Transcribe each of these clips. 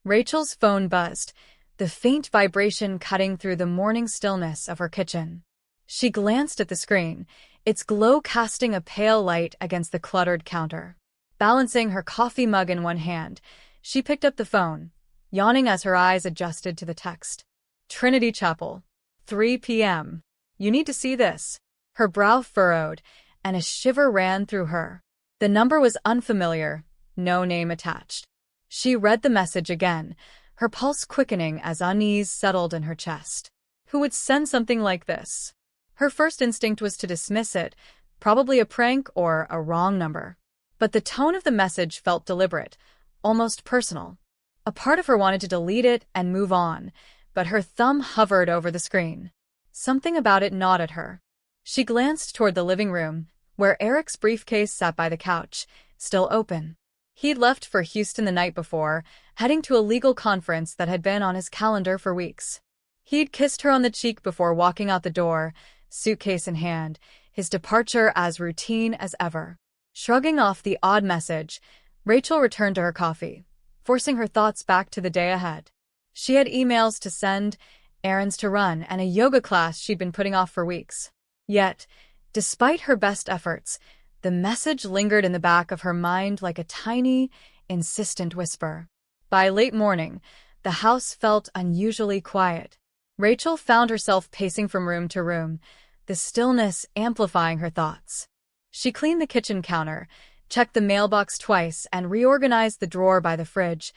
Rachel's phone buzzed, the faint vibration cutting through the morning stillness of her kitchen. She glanced at the screen, its glow casting a pale light against the cluttered counter. Balancing her coffee mug in one hand, she picked up the phone, yawning as her eyes adjusted to the text. Trinity Chapel, 3 p.m. You need to see this. Her brow furrowed, and a shiver ran through her. The number was unfamiliar, no name attached. She read the message again, her pulse quickening as unease settled in her chest. Who would send something like this? Her first instinct was to dismiss it, probably a prank or a wrong number. But the tone of the message felt deliberate, almost personal. A part of her wanted to delete it and move on, but her thumb hovered over the screen. Something about it gnawed at her. She glanced toward the living room, where Eric's briefcase sat by the couch, still open. He'd left for Houston the night before, heading to a legal conference that had been on his calendar for weeks. He'd kissed her on the cheek before walking out the door, suitcase in hand, his departure as routine as ever. Shrugging off the odd message, Rachel returned to her coffee, forcing her thoughts back to the day ahead. She had emails to send, errands to run, and a yoga class she'd been putting off for weeks. Yet, despite her best efforts, the message lingered in the back of her mind like a tiny, insistent whisper. By late morning, the house felt unusually quiet. Rachel found herself pacing from room to room, the stillness amplifying her thoughts. She cleaned the kitchen counter, checked the mailbox twice, and reorganized the drawer by the fridge,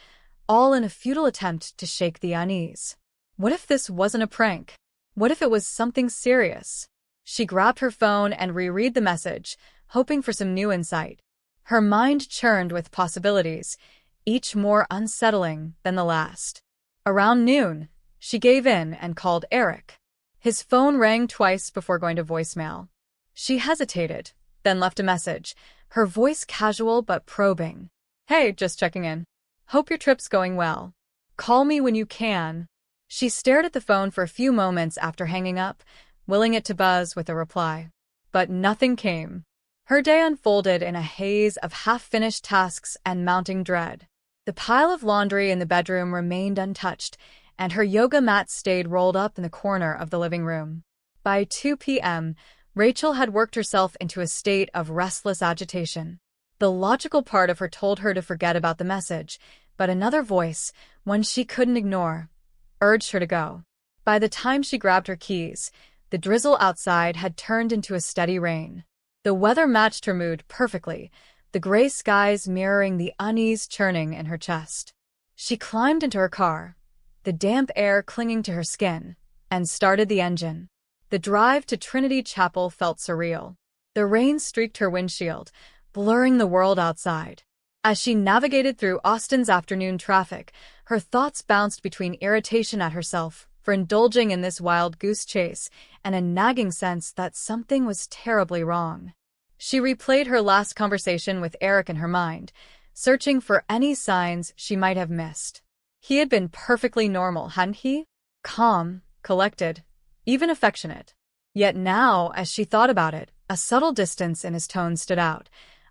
all in a futile attempt to shake the unease. What if this wasn't a prank? What if it was something serious? She grabbed her phone and reread the message, hoping for some new insight. Her mind churned with possibilities, each more unsettling than the last. Around noon, she gave in and called Eric. His phone rang twice before going to voicemail. She hesitated, then left a message, her voice casual but probing. Hey, just checking in. Hope your trip's going well. Call me when you can. She stared at the phone for a few moments after hanging up, willing it to buzz with a reply. But nothing came. Her day unfolded in a haze of half-finished tasks and mounting dread. The pile of laundry in the bedroom remained untouched, and her yoga mat stayed rolled up in the corner of the living room. By 2 p.m., Rachel had worked herself into a state of restless agitation. The logical part of her told her to forget about the message, but another voice, one she couldn't ignore, urged her to go. By the time she grabbed her keys, the drizzle outside had turned into a steady rain. The weather matched her mood perfectly, the gray skies mirroring the unease churning in her chest. She climbed into her car, the damp air clinging to her skin, and started the engine. The drive to Trinity Chapel felt surreal. The rain streaked her windshield, blurring the world outside. As she navigated through Austin's afternoon traffic, her thoughts bounced between irritation at herself for indulging in this wild goose chase and a nagging sense that something was terribly wrong. She replayed her last conversation with Eric in her mind, searching for any signs she might have missed. He had been perfectly normal, hadn't he? Calm, collected, even affectionate. Yet now, as she thought about it, a subtle distance in his tone stood out,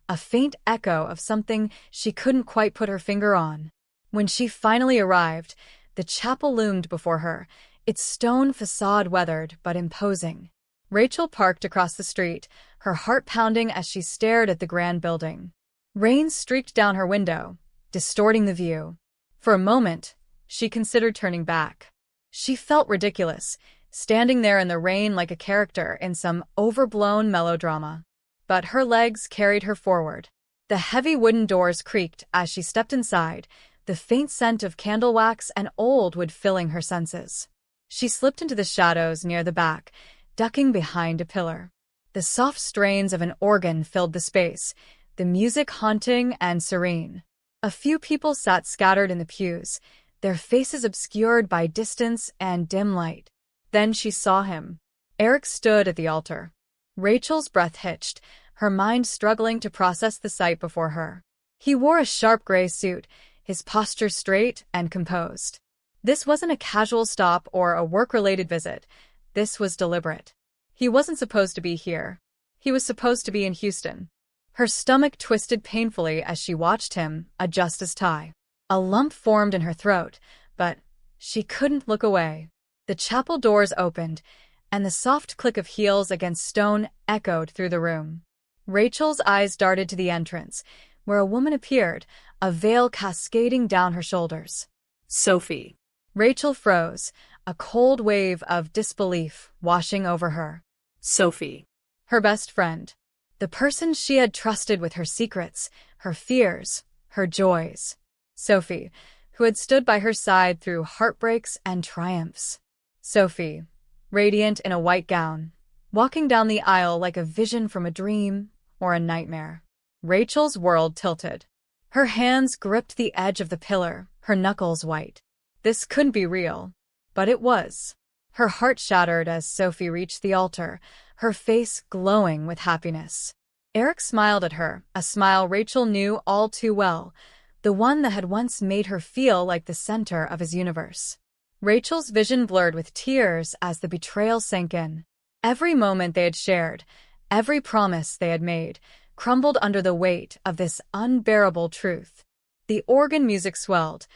a faint echo of something she couldn't quite put her finger on. When she finally arrived, the chapel loomed before her, its stone facade weathered but imposing. Rachel parked across the street, her heart pounding as she stared at the grand building. Rain streaked down her window, distorting the view. For a moment, she considered turning back. She felt ridiculous, standing there in the rain like a character in some overblown melodrama. But her legs carried her forward. The heavy wooden doors creaked as she stepped inside, the faint scent of candle wax and old wood filling her senses. She slipped into the shadows near the back, ducking behind a pillar. The soft strains of an organ filled the space, the music haunting and serene. A few people sat scattered in the pews, their faces obscured by distance and dim light. Then she saw him. Eric stood at the altar. Rachel's breath hitched, her mind struggling to process the sight before her. He wore a sharp gray suit, his posture straight and composed. This wasn't a casual stop or a work-related visit. This was deliberate. He wasn't supposed to be here. He was supposed to be in Houston. Her stomach twisted painfully as she watched him adjust his tie. A lump formed in her throat, but she couldn't look away. The chapel doors opened, and the soft click of heels against stone echoed through the room. Rachel's eyes darted to the entrance, where a woman appeared, a veil cascading down her shoulders. Sophie. Rachel froze, a cold wave of disbelief washing over her. Sophie. Her best friend. The person she had trusted with her secrets, her fears, her joys. Sophie, who had stood by her side through heartbreaks and triumphs. Sophie, radiant in a white gown, walking down the aisle like a vision from a dream or a nightmare. Rachel's world tilted. Her hands gripped the edge of the pillar, her knuckles white. This couldn't be real, but it was. Her heart shattered as Sophie reached the altar, her face glowing with happiness. Eric smiled at her, a smile Rachel knew all too well, the one that had once made her feel like the center of his universe. Rachel's vision blurred with tears as the betrayal sank in. Every moment they had shared, every promise they had made, crumbled under the weight of this unbearable truth. The organ music swelled,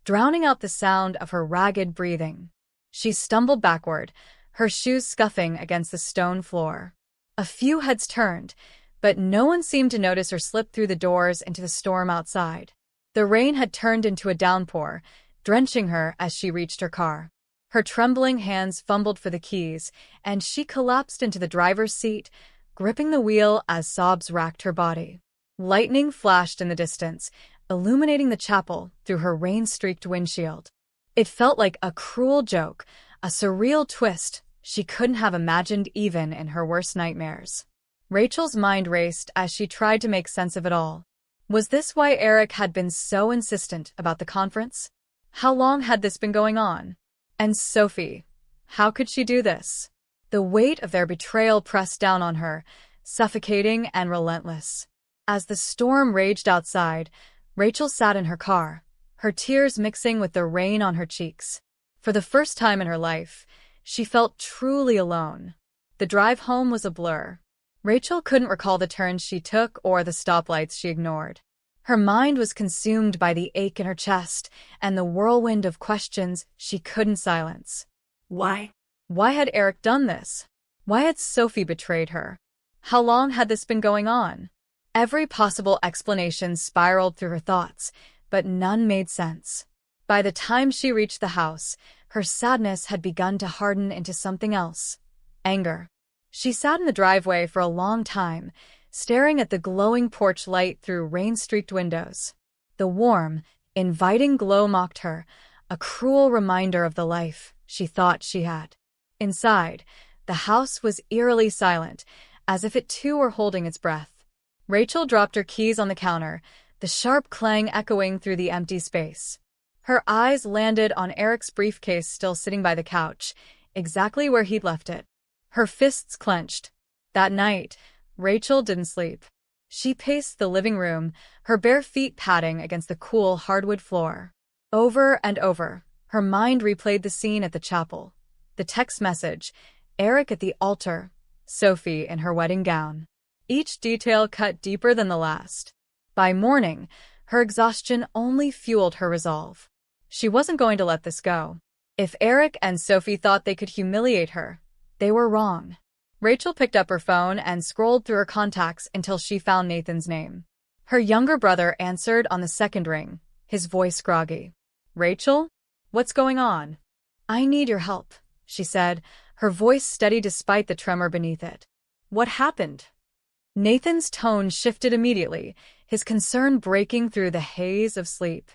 drowning out the sound of her ragged breathing. She stumbled backward, her shoes scuffing against the stone floor. A few heads turned, but no one seemed to notice her slip through the doors into the storm outside. The rain had turned into a downpour, drenching her as she reached her car. Her trembling hands fumbled for the keys, and she collapsed into the driver's seat, gripping the wheel as sobs racked her body. Lightning flashed in the distance, illuminating the chapel through her rain-streaked windshield. It felt like a cruel joke, a surreal twist she couldn't have imagined even in her worst nightmares. Rachel's mind raced as she tried to make sense of it all. Was this why Eric had been so insistent about the conference? How long had this been going on? And Sophie, how could she do this? The weight of their betrayal pressed down on her, suffocating and relentless. As the storm raged outside, Rachel sat in her car, her tears mixing with the rain on her cheeks. For the first time in her life, she felt truly alone. The drive home was a blur. Rachel couldn't recall the turns she took or the stoplights she ignored. Her mind was consumed by the ache in her chest and the whirlwind of questions she couldn't silence. Why? Why had Eric done this? Why had Sophie betrayed her? How long had this been going on? Every possible explanation spiraled through her thoughts, but none made sense. By the time she reached the house, her sadness had begun to harden into something else: anger. She sat in the driveway for a long time, staring at the glowing porch light through rain-streaked windows. The warm, inviting glow mocked her, a cruel reminder of the life she thought she had. Inside, the house was eerily silent, as if it too were holding its breath. Rachel dropped her keys on the counter, the sharp clang echoing through the empty space. Her eyes landed on Eric's briefcase still sitting by the couch, exactly where he'd left it. Her fists clenched. That night, Rachel didn't sleep. She paced the living room, her bare feet padding against the cool hardwood floor. Over and over, her mind replayed the scene at the chapel. The text message, Eric at the altar, Sophie in her wedding gown. Each detail cut deeper than the last. By morning, her exhaustion only fueled her resolve. She wasn't going to let this go. If Eric and Sophie thought they could humiliate her, they were wrong. Rachel picked up her phone and scrolled through her contacts until she found Nathan's name. Her younger brother answered on the second ring, his voice groggy. "Rachel? What's going on?" "I need your help," she said, her voice steady despite the tremor beneath it. "What happened?" Nathan's tone shifted immediately, his concern breaking through the haze of sleep.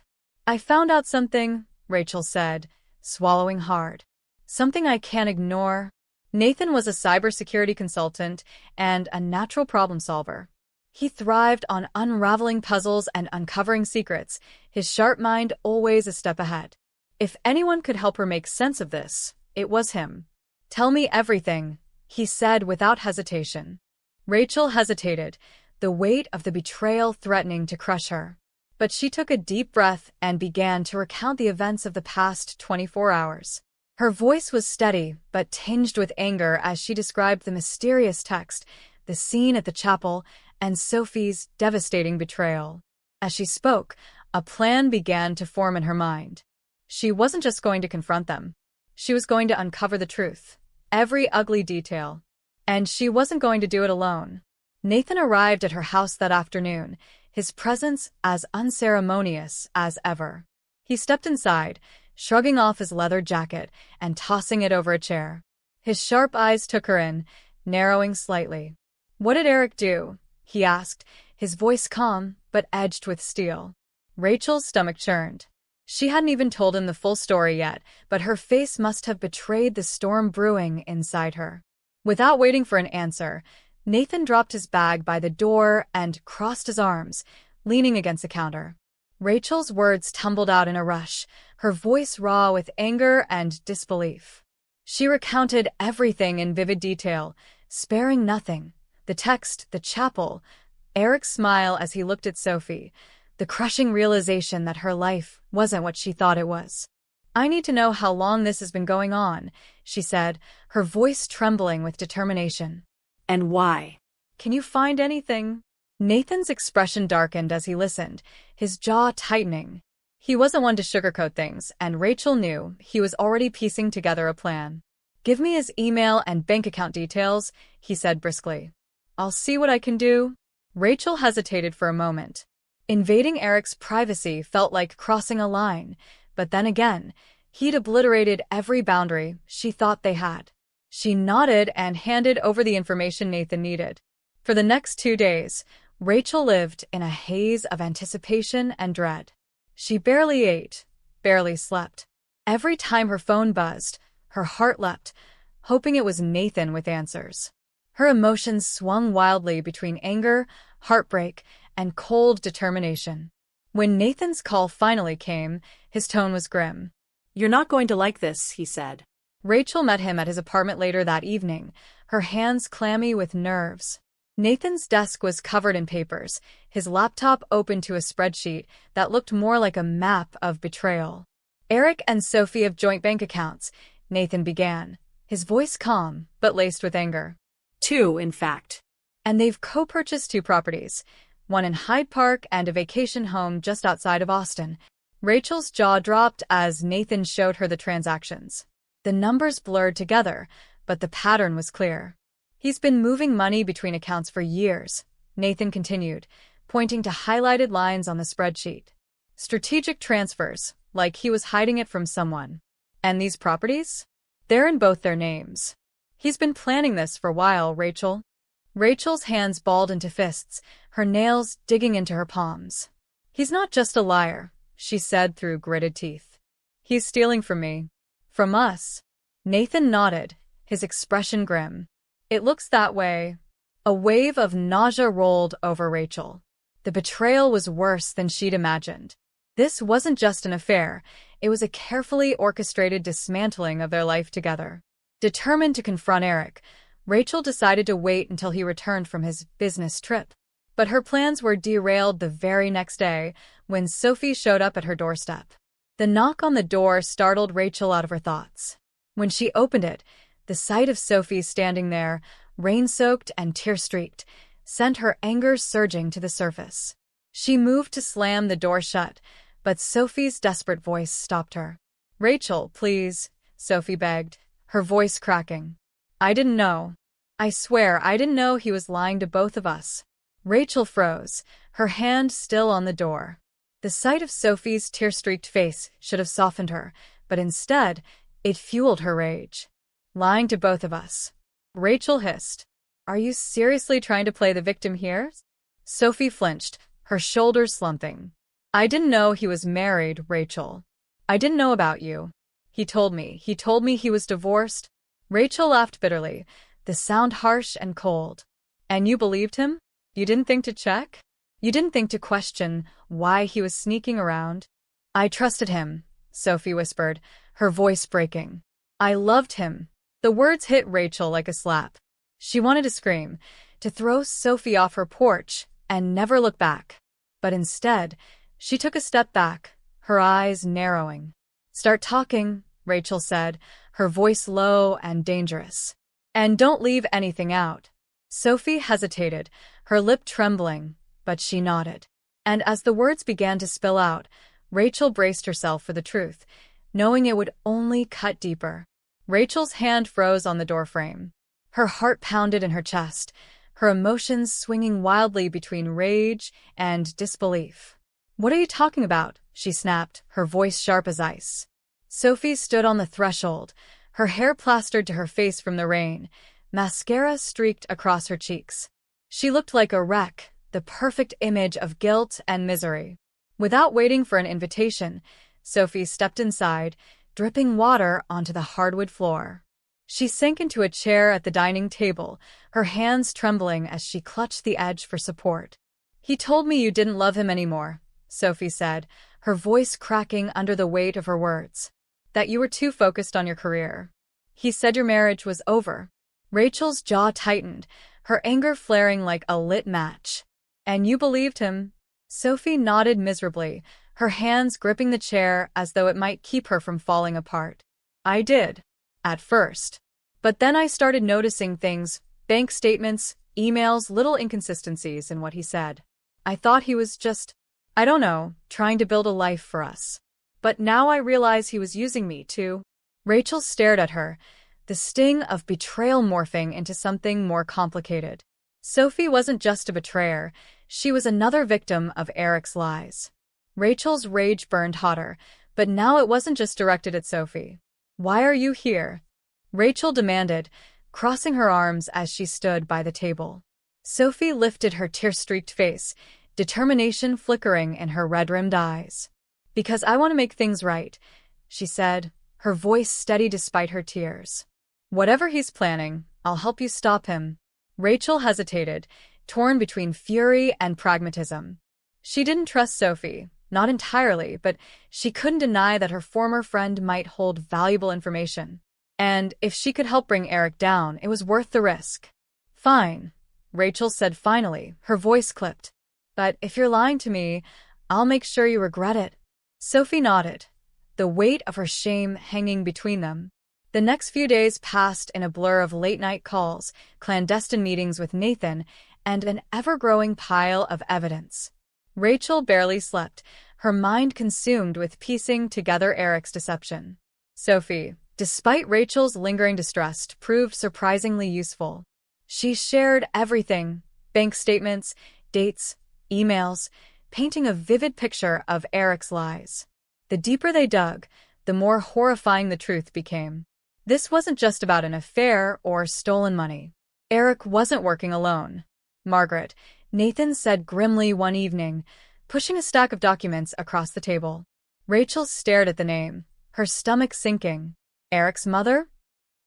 "I found out something," Rachel said, swallowing hard. "Something I can't ignore." Nathan was a cybersecurity consultant and a natural problem solver. He thrived on unraveling puzzles and uncovering secrets, his sharp mind always a step ahead. If anyone could help her make sense of this, it was him. "Tell me everything," he said without hesitation. Rachel hesitated, the weight of the betrayal threatening to crush her. But she took a deep breath and began to recount the events of the past 24 hours. Her voice was steady, but tinged with anger as she described the mysterious text, the scene at the chapel, and Sophie's devastating betrayal. As she spoke, A plan began to form in her mind. She wasn't just going to confront them. She was going to uncover the truth. Every ugly detail. And she wasn't going to do it alone. Nathan arrived at her house that afternoon, his presence as unceremonious as ever. He stepped inside, shrugging off his leather jacket and tossing it over a chair. His sharp eyes took her in, narrowing slightly. "What did Eric do?" he asked, his voice calm but edged with steel. Rachel's stomach churned. She hadn't even told him the full story yet, but her face must have betrayed the storm brewing inside her. Without waiting for an answer, Nathan dropped his bag by the door and crossed his arms, leaning against the counter. Rachel's words tumbled out in a rush, her voice raw with anger and disbelief. She recounted everything in vivid detail, sparing nothing. The text, the chapel, Eric's smile as he looked at Sophie, the crushing realization that her life wasn't what she thought it was. "I need to know how long this has been going on," she said, her voice trembling with determination. And why? "Can you find anything?" Nathan's expression darkened as he listened, his jaw tightening. He wasn't one to sugarcoat things, and Rachel knew he was already piecing together a plan. "Give me his email and bank account details," he said briskly. "I'll see what I can do." Rachel hesitated for a moment. Invading Eric's privacy felt like crossing a line, but then again, he'd obliterated every boundary she thought they had. She nodded and handed over the information Nathan needed. For the next 2 days, Rachel lived in a haze of anticipation and dread. She barely ate, barely slept. Every time her phone buzzed, her heart leapt, hoping it was Nathan with answers. Her emotions swung wildly between anger, heartbreak, and cold determination. When Nathan's call finally came, his tone was grim. "You're not going to like this," he said. Rachel met him at his apartment later that evening, her hands clammy with nerves. Nathan's desk was covered in papers, his laptop open to a spreadsheet that looked more like a map of betrayal. "Eric and Sophie have joint bank accounts," Nathan began, his voice calm but laced with anger. "2, in fact. "And they've co-purchased 2 properties, one in Hyde Park and a vacation home just outside of Austin." Rachel's jaw dropped as Nathan showed her the transactions. The numbers blurred together, but the pattern was clear. "He's been moving money between accounts for years," Nathan continued, pointing to highlighted lines on the spreadsheet. "Strategic transfers, like he was hiding it from someone. And these properties? They're in both their names. He's been planning this for a while, Rachel." Rachel's hands balled into fists, her nails digging into her palms. "He's not just a liar," she said through gritted teeth. "He's stealing from me. From us." Nathan nodded, his expression grim. "It looks that way." A wave of nausea rolled over Rachel. The betrayal was worse than she'd imagined. This wasn't just an affair, it was a carefully orchestrated dismantling of their life together. Determined to confront Eric, Rachel decided to wait until he returned from his business trip. But her plans were derailed the very next day when Sophie showed up at her doorstep. The knock on the door startled Rachel out of her thoughts. When she opened it, the sight of Sophie standing there, rain-soaked and tear-streaked, sent her anger surging to the surface. She moved to slam the door shut, but Sophie's desperate voice stopped her. "Rachel, please," Sophie begged, her voice cracking. "I didn't know. I swear I didn't know he was lying to both of us." Rachel froze, her hand still on the door. The sight of Sophie's tear-streaked face should have softened her, but instead, it fueled her rage. "Lying to both of us," Rachel hissed. "Are you seriously trying to play the victim here?" Sophie flinched, her shoulders slumping. "I didn't know he was married, Rachel. I didn't know about you. He told me he was divorced." Rachel laughed bitterly, the sound harsh and cold. "And you believed him? You didn't think to check? You didn't think to question why he was sneaking around?" "I trusted him," Sophie whispered, her voice breaking. "I loved him." The words hit Rachel like a slap. She wanted to scream, to throw Sophie off her porch and never look back. But instead, she took a step back, her eyes narrowing. "Start talking," Rachel said, her voice low and dangerous. "And don't leave anything out." Sophie hesitated, her lip trembling, but she nodded. And as the words began to spill out, Rachel braced herself for the truth, knowing it would only cut deeper. Rachel's hand froze on the doorframe. Her heart pounded in her chest, her emotions swinging wildly between rage and disbelief. "What are you talking about?" she snapped, her voice sharp as ice. Sophie stood on the threshold, her hair plastered to her face from the rain, mascara streaked across her cheeks. She looked like a wreck, the perfect image of guilt and misery. Without waiting for an invitation, Sophie stepped inside, dripping water onto the hardwood floor. She sank into a chair at the dining table, her hands trembling as she clutched the edge for support. "He told me you didn't love him anymore," Sophie said, her voice cracking under the weight of her words. "That you were too focused on your career. He said your marriage was over." Rachel's jaw tightened, her anger flaring like a lit match. "And you believed him?" Sophie nodded miserably, her hands gripping the chair as though it might keep her from falling apart. "I did. At first. But then I started noticing things, bank statements, emails, little inconsistencies in what he said. I thought he was just, I don't know, trying to build a life for us. But now I realize he was using me too." Rachel stared at her, the sting of betrayal morphing into something more complicated. Sophie wasn't just a betrayer, she was another victim of Eric's lies. Rachel's rage burned hotter, but now it wasn't just directed at Sophie. "Why are you here?" Rachel demanded, crossing her arms as she stood by the table. Sophie lifted her tear-streaked face, determination flickering in her red-rimmed eyes. "Because I want to make things right," she said, her voice steady despite her tears. "Whatever he's planning, I'll help you stop him." Rachel hesitated, torn between fury and pragmatism. She didn't trust Sophie. Not entirely, but she couldn't deny that her former friend might hold valuable information. And if she could help bring Eric down, it was worth the risk. "Fine," Rachel said finally, her voice clipped. "But if you're lying to me, I'll make sure you regret it." Sophie nodded, the weight of her shame hanging between them. The next few days passed in a blur of late-night calls, clandestine meetings with Nathan, and an ever-growing pile of evidence. Rachel barely slept, her mind consumed with piecing together Eric's deception. Sophie, despite Rachel's lingering distrust, proved surprisingly useful. She shared everything, bank statements, dates, emails, painting a vivid picture of Eric's lies. The deeper they dug, the more horrifying the truth became. This wasn't just about an affair or stolen money. Eric wasn't working alone. "Margaret," Nathan said grimly one evening, pushing a stack of documents across the table. Rachel stared at the name, her stomach sinking. "Eric's mother?"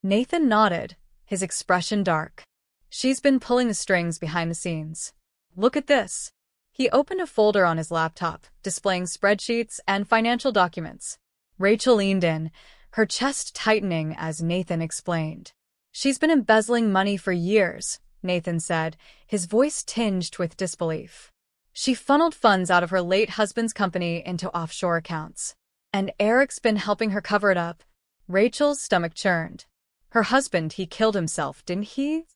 Nathan nodded, his expression dark. "She's been pulling the strings behind the scenes. Look at this." He opened a folder on his laptop, displaying spreadsheets and financial documents. Rachel leaned in, her chest tightening as Nathan explained. "She's been embezzling money for years," Nathan said, his voice tinged with disbelief. "She funneled funds out of her late husband's company into offshore accounts. And Eric's been helping her cover it up." Rachel's stomach churned. "Her husband, he killed himself, didn't he?"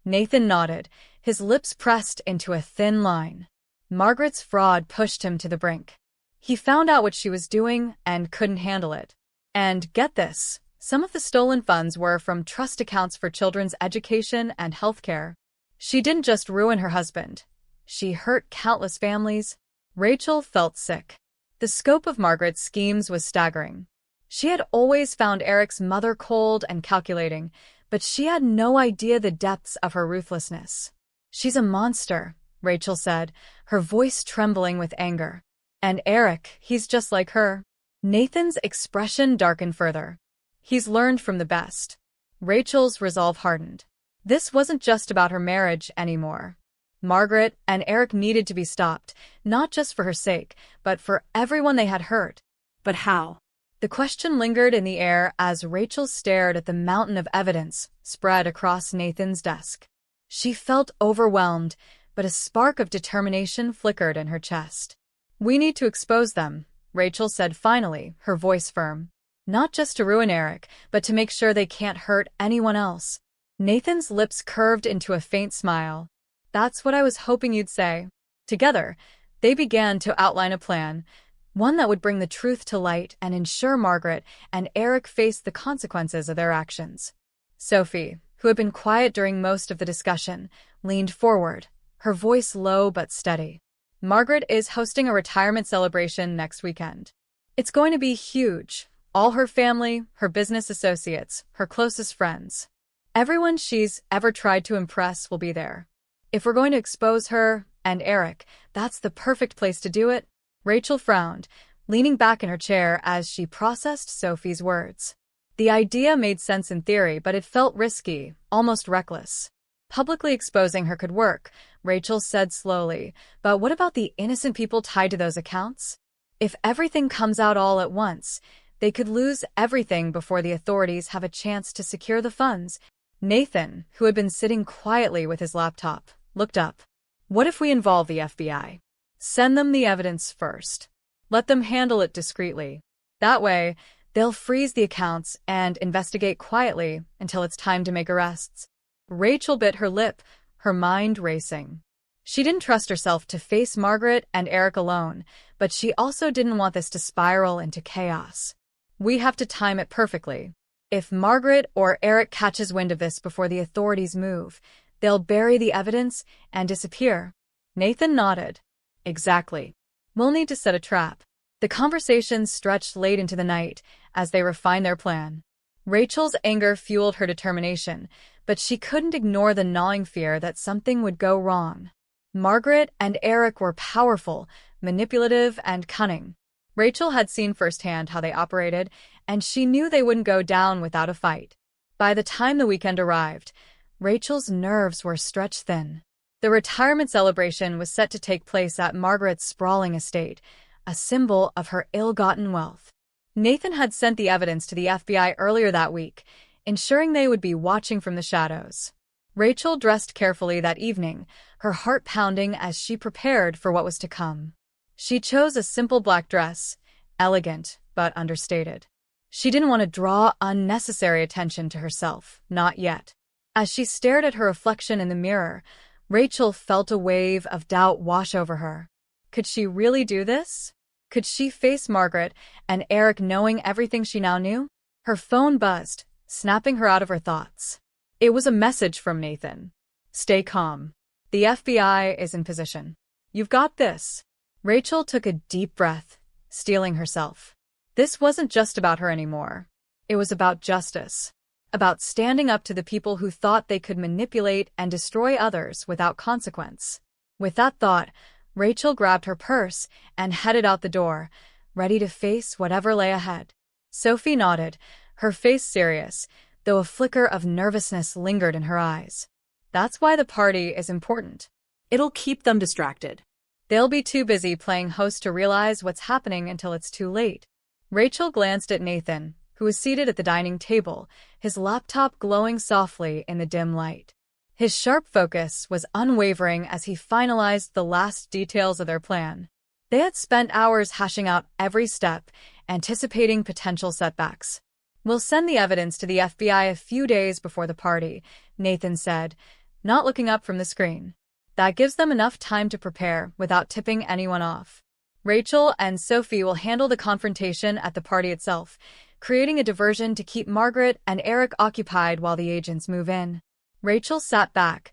Nathan nodded, his lips pressed into a thin line. "Margaret's fraud pushed him to the brink. He found out what she was doing and couldn't handle it. And get this, some of the stolen funds were from trust accounts for children's education and healthcare. She didn't just ruin her husband. She hurt countless families." Rachel felt sick. The scope of Margaret's schemes was staggering. She had always found Eric's mother cold and calculating, but she had no idea the depths of her ruthlessness. "She's a monster," Rachel said, her voice trembling with anger. "And Eric, he's just like her." Nathan's expression darkened further. "He's learned from the best." Rachel's resolve hardened. This wasn't just about her marriage anymore. Margaret and Eric needed to be stopped, not just for her sake, but for everyone they had hurt. But how? The question lingered in the air as Rachel stared at the mountain of evidence spread across Nathan's desk. She felt overwhelmed, but a spark of determination flickered in her chest. "We need to expose them," Rachel said finally, her voice firm. "Not just to ruin Eric, but to make sure they can't hurt anyone else." Nathan's lips curved into a faint smile. "That's what I was hoping you'd say." Together, They began to outline a plan, one that would bring the truth to light and ensure Margaret and Eric faced the consequences of their actions. Sophie, who had been quiet during most of the discussion, leaned forward, her voice low but steady. Margaret is hosting a retirement celebration next weekend. It's going to be huge. All her family, her business associates, her closest friends. Everyone she's ever tried to impress will be there. If we're going to expose her and Eric, that's the perfect place to do it. Rachel frowned, leaning back in her chair as she processed Sophie's words. The idea made sense in theory, but it felt risky, almost reckless. Publicly exposing her could work, Rachel said slowly, but what about the innocent people tied to those accounts? If everything comes out all at once, they could lose everything before the authorities have a chance to secure the funds. Nathan, who had been sitting quietly with his laptop, looked up. What if we involve the FBI? Send them the evidence first. Let them handle it discreetly. That way, they'll freeze the accounts and investigate quietly until it's time to make arrests. Rachel bit her lip, her mind racing. She didn't trust herself to face Margaret and Eric alone, but she also didn't want this to spiral into chaos. We have to time it perfectly. If Margaret or Eric catches wind of this before the authorities move, they'll bury the evidence and disappear. Nathan nodded. Exactly. We'll need to set a trap. The conversation stretched late into the night as they refined their plan. Rachel's anger fueled her determination, but she couldn't ignore the gnawing fear that something would go wrong. Margaret and Eric were powerful, manipulative, and cunning. Rachel had seen firsthand how they operated, and she knew they wouldn't go down without a fight. By the time the weekend arrived, Rachel's nerves were stretched thin. The retirement celebration was set to take place at Margaret's sprawling estate, a symbol of her ill-gotten wealth. Nathan had sent the evidence to the FBI earlier that week, ensuring they would be watching from the shadows. Rachel dressed carefully that evening, her heart pounding as she prepared for what was to come. She chose a simple black dress, elegant but understated. She didn't want to draw unnecessary attention to herself, not yet. As she stared at her reflection in the mirror, Rachel felt a wave of doubt wash over her. Could she really do this? Could she face Margaret and Eric knowing everything she now knew? Her phone buzzed, snapping her out of her thoughts. It was a message from Nathan. Stay calm. The FBI is in position. You've got this. Rachel took a deep breath, steeling herself. This wasn't just about her anymore. It was about justice. About standing up to the people who thought they could manipulate and destroy others without consequence. With that thought, Rachel grabbed her purse and headed out the door, ready to face whatever lay ahead. Sophie nodded, her face serious, though a flicker of nervousness lingered in her eyes. That's why the party is important. It'll keep them distracted. They'll be too busy playing host to realize what's happening until it's too late. Rachel glanced at Nathan, who was seated at the dining table, his laptop glowing softly in the dim light. His sharp focus was unwavering as he finalized the last details of their plan. They had spent hours hashing out every step, anticipating potential setbacks. We'll send the evidence to the FBI a few days before the party, Nathan said, not looking up from the screen. That gives them enough time to prepare without tipping anyone off. Rachel and Sophie will handle the confrontation at the party itself, creating a diversion to keep Margaret and Eric occupied while the agents move in. Rachel sat back,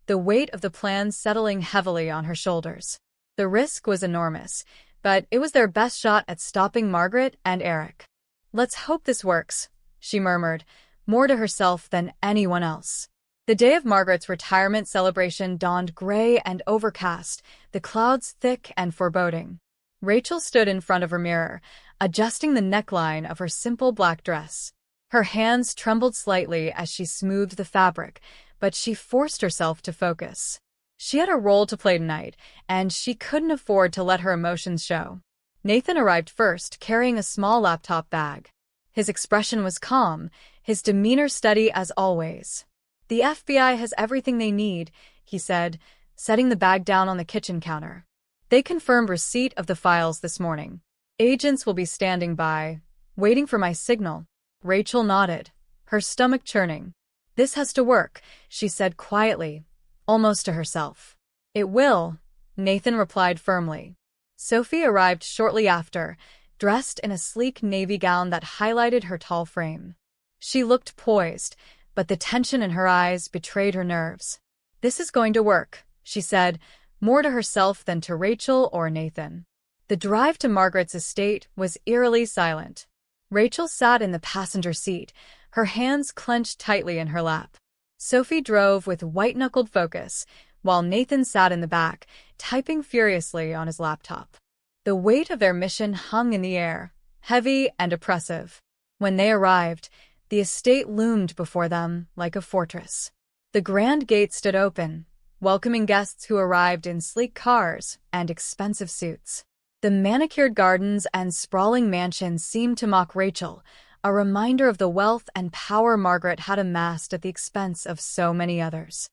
the weight of the plan settling heavily on her shoulders. The risk was enormous, but it was their best shot at stopping Margaret and Eric. Let's hope this works, she murmured, more to herself than anyone else. The day of Margaret's retirement celebration dawned gray and overcast, the clouds thick and foreboding. Rachel stood in front of her mirror, adjusting the neckline of her simple black dress. Her hands trembled slightly as she smoothed the fabric, but she forced herself to focus. She had a role to play tonight, and she couldn't afford to let her emotions show. Nathan arrived first, carrying a small laptop bag. His expression was calm, his demeanor steady as always. The FBI has everything they need, he said, setting the bag down on the kitchen counter. They confirmed receipt of the files this morning. Agents will be standing by, waiting for my signal. Rachel nodded, her stomach churning. This has to work, she said quietly, almost to herself. It will, Nathan replied firmly. Sophie arrived shortly after, dressed in a sleek navy gown that highlighted her tall frame. She looked poised, but the tension in her eyes betrayed her nerves. "This is going to work," she said, more to herself than to Rachel or Nathan. The drive to Margaret's estate was eerily silent. Rachel sat in the passenger seat, her hands clenched tightly in her lap. Sophie drove with white-knuckled focus, while Nathan sat in the back, typing furiously on his laptop. The weight of their mission hung in the air, heavy and oppressive. When they arrived, the estate loomed before them like a fortress. The grand gate stood open, welcoming guests who arrived in sleek cars and expensive suits. The manicured gardens and sprawling mansions seemed to mock Rachel, a reminder of the wealth and power Margaret had amassed at the expense of so many others.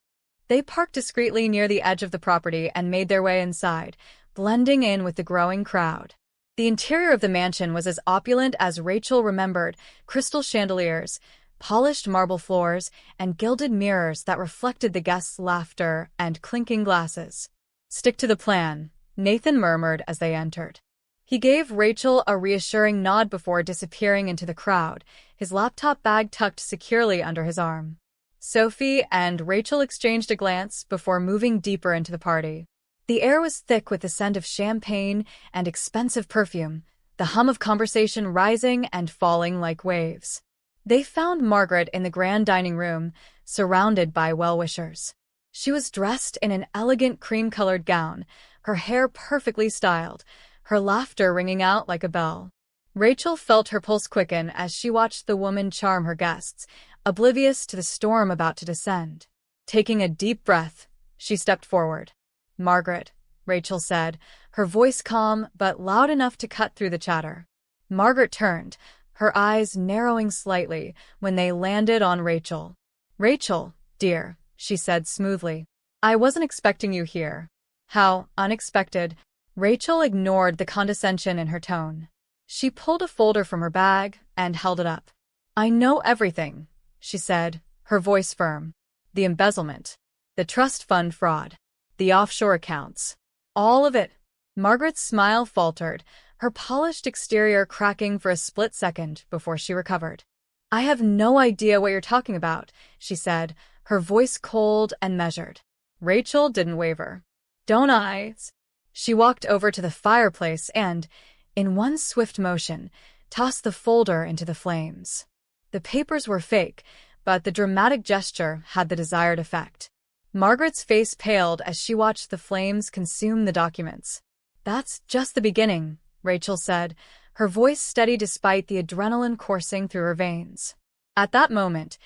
They parked discreetly near the edge of the property and made their way inside, blending in with the growing crowd. The interior of the mansion was as opulent as Rachel remembered: crystal chandeliers, polished marble floors, and gilded mirrors that reflected the guests' laughter and clinking glasses. "Stick to the plan," Nathan murmured as they entered. He gave Rachel a reassuring nod before disappearing into the crowd, his laptop bag tucked securely under his arm. Sophie and Rachel exchanged a glance before moving deeper into the party. The air was thick with the scent of champagne and expensive perfume, the hum of conversation rising and falling like waves. They found Margaret in the grand dining room, surrounded by well-wishers. She was dressed in an elegant cream-colored gown, her hair perfectly styled, her laughter ringing out like a bell. Rachel felt her pulse quicken as she watched the woman charm her guests, oblivious to the storm about to descend. Taking a deep breath, she stepped forward. "Margaret," Rachel said, her voice calm but loud enough to cut through the chatter. Margaret turned, her eyes narrowing slightly when they landed on Rachel. "Rachel, dear," she said smoothly. "I wasn't expecting you here." "How unexpected." Rachel ignored the condescension in her tone. She pulled a folder from her bag and held it up. "I know everything," she said, her voice firm. "The embezzlement, the trust fund fraud, the offshore accounts. All of it." Margaret's smile faltered, her polished exterior cracking for a split second before she recovered. "I have no idea what you're talking about," she said, her voice cold and measured. Rachel didn't waver. "Don't I?" She walked over to the fireplace and, in one swift motion, tossed the folder into the flames. The papers were fake, but the dramatic gesture had the desired effect. Margaret's face paled as she watched the flames consume the documents. "That's just the beginning," Rachel said, her voice steady despite the adrenaline coursing through her veins. At that moment,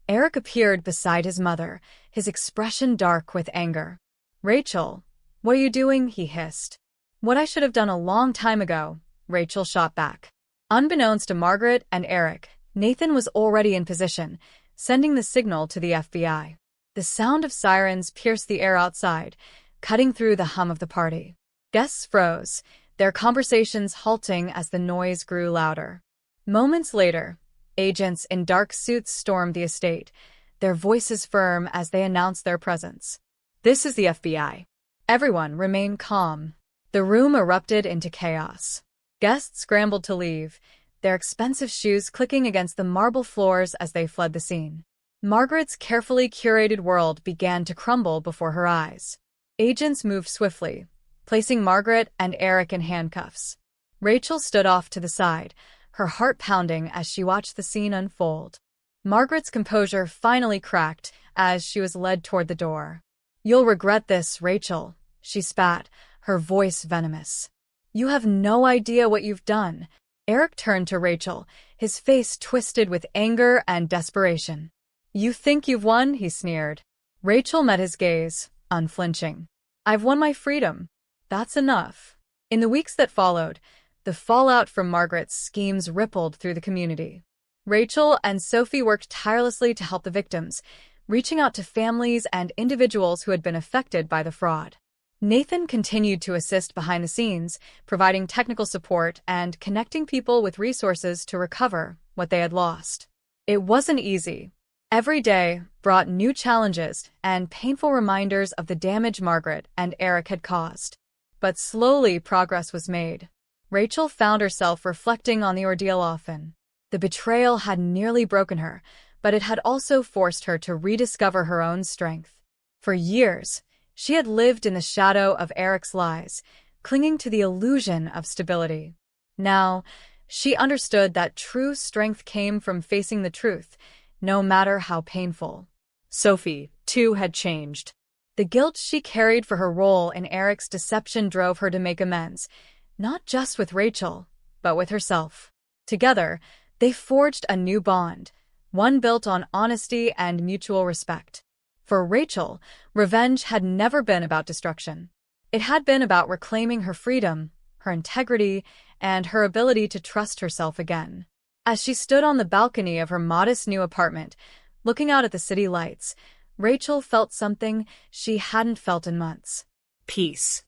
Eric appeared beside his mother, his expression dark with anger. "Rachel, what are you doing?" he hissed. "What I should have done a long time ago," Rachel shot back. Unbeknownst to Margaret and Eric, Nathan was already in position, sending the signal to the FBI. The sound of sirens pierced the air outside, cutting through the hum of the party. Guests froze, their conversations halting as the noise grew louder. Moments later, agents in dark suits stormed the estate, their voices firm as they announced their presence. "This is the FBI. Everyone remain calm." The room erupted into chaos. Guests scrambled to leave, their expensive shoes clicking against the marble floors as they fled the scene. Margaret's carefully curated world began to crumble before her eyes. Agents moved swiftly, placing Margaret and Eric in handcuffs. Rachel stood off to the side, her heart pounding as she watched the scene unfold. Margaret's composure finally cracked as she was led toward the door. "You'll regret this, Rachel," she spat, her voice venomous. "You have no idea what you've done." Eric turned to Rachel, his face twisted with anger and desperation. "You think you've won?" he sneered. Rachel met his gaze, unflinching. "I've won my freedom. That's enough." In the weeks that followed, the fallout from Margaret's schemes rippled through the community. Rachel and Sophie worked tirelessly to help the victims, reaching out to families and individuals who had been affected by the fraud. Nathan continued to assist behind the scenes, providing technical support and connecting people with resources to recover what they had lost. It wasn't easy. Every day brought new challenges and painful reminders of the damage Margaret and Eric had caused. But slowly progress was made. Rachel found herself reflecting on the ordeal often. The betrayal had nearly broken her, but it had also forced her to rediscover her own strength. For years, she had lived in the shadow of Eric's lies, clinging to the illusion of stability. Now, she understood that true strength came from facing the truth, no matter how painful. Sophie, too, had changed. The guilt she carried for her role in Eric's deception drove her to make amends, not just with Rachel, but with herself. Together, they forged a new bond, one built on honesty and mutual respect. For Rachel, revenge had never been about destruction. It had been about reclaiming her freedom, her integrity, and her ability to trust herself again. As she stood on the balcony of her modest new apartment, looking out at the city lights, Rachel felt something she hadn't felt in months. Peace.